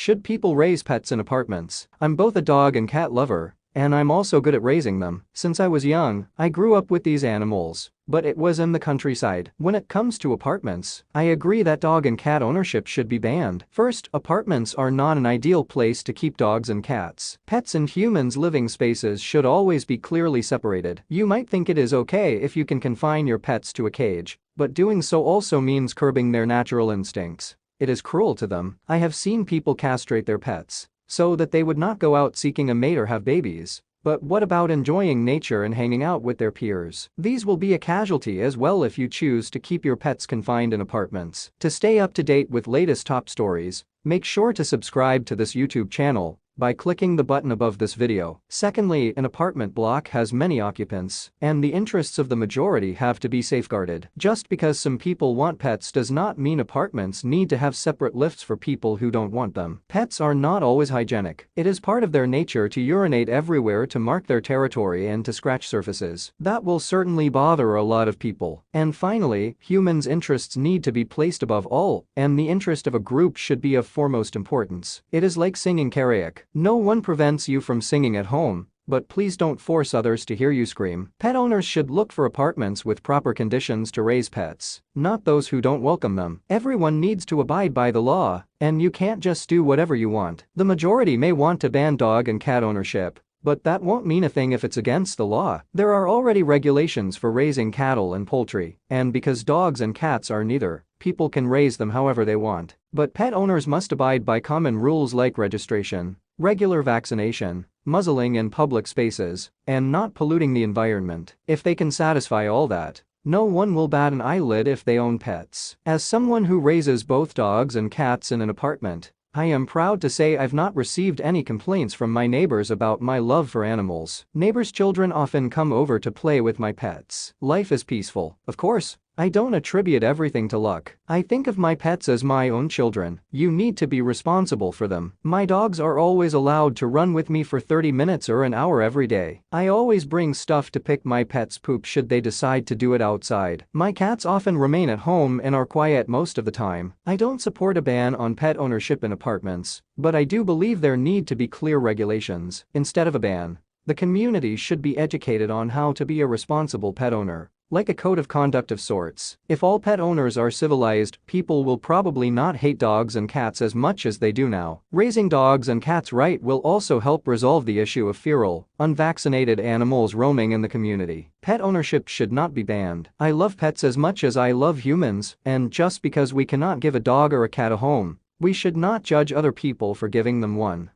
Should people raise pets in apartments? I'm both a dog and cat lover, and I'm also good at raising them. Since I was young, I grew up with these animals, but it was in the countryside. When it comes to apartments, I agree that dog and cat ownership should be banned. First, apartments are not an ideal place to keep dogs and cats. Pets and humans' living spaces should always be clearly separated. You might think it is okay if you can confine your pets to a cage, but doing so also means curbing their natural instincts. It is cruel to them. I have seen people castrate their pets so that they would not go out seeking a mate or have babies. But what about enjoying nature and hanging out with their peers? These will be a casualty as well if you choose to keep your pets confined in apartments. To stay up to date with latest top stories, make sure to subscribe to this YouTube channel by clicking the button above this video. Secondly, an apartment block has many occupants, and the interests of the majority have to be safeguarded. Just because some people want pets does not mean apartments need to have separate lifts for people who don't want them. Pets are not always hygienic. It is part of their nature to urinate everywhere to mark their territory and to scratch surfaces. That will certainly bother a lot of people. And finally, humans' interests need to be placed above all, and the interest of a group should be of foremost importance. It is like singing karaoke. No one prevents you from singing at home, but please don't force others to hear you scream. Pet owners should look for apartments with proper conditions to raise pets, not those who don't welcome them. Everyone needs to abide by the law, and you can't just do whatever you want. The majority may want to ban dog and cat ownership, but that won't mean a thing if it's against the law. There are already regulations for raising cattle and poultry, and because dogs and cats are neither, people can raise them however they want. But pet owners must abide by common rules like registration, regular vaccination, muzzling in public spaces, and not polluting the environment. If they can satisfy all that, no one will bat an eyelid if they own pets. As someone who raises both dogs and cats in an apartment, I am proud to say I've not received any complaints from my neighbors about my love for animals. Neighbors' children often come over to play with my pets. Life is peaceful. Of course, I don't attribute everything to luck. I think of my pets as my own children. You need to be responsible for them. My dogs are always allowed to run with me for 30 minutes or an hour every day. I always bring stuff to pick my pets' poop should they decide to do it outside. My cats often remain at home and are quiet most of the time. I don't support a ban on pet ownership in apartments, but I do believe there need to be clear regulations. Instead of a ban, the community should be educated on how to be a responsible pet owner. Like a code of conduct of sorts. If all pet owners are civilized, people will probably not hate dogs and cats as much as they do now. Raising dogs and cats right will also help resolve the issue of feral, unvaccinated animals roaming in the community. Pet ownership should not be banned. I love pets as much as I love humans, and just because we cannot give a dog or a cat a home, we should not judge other people for giving them one.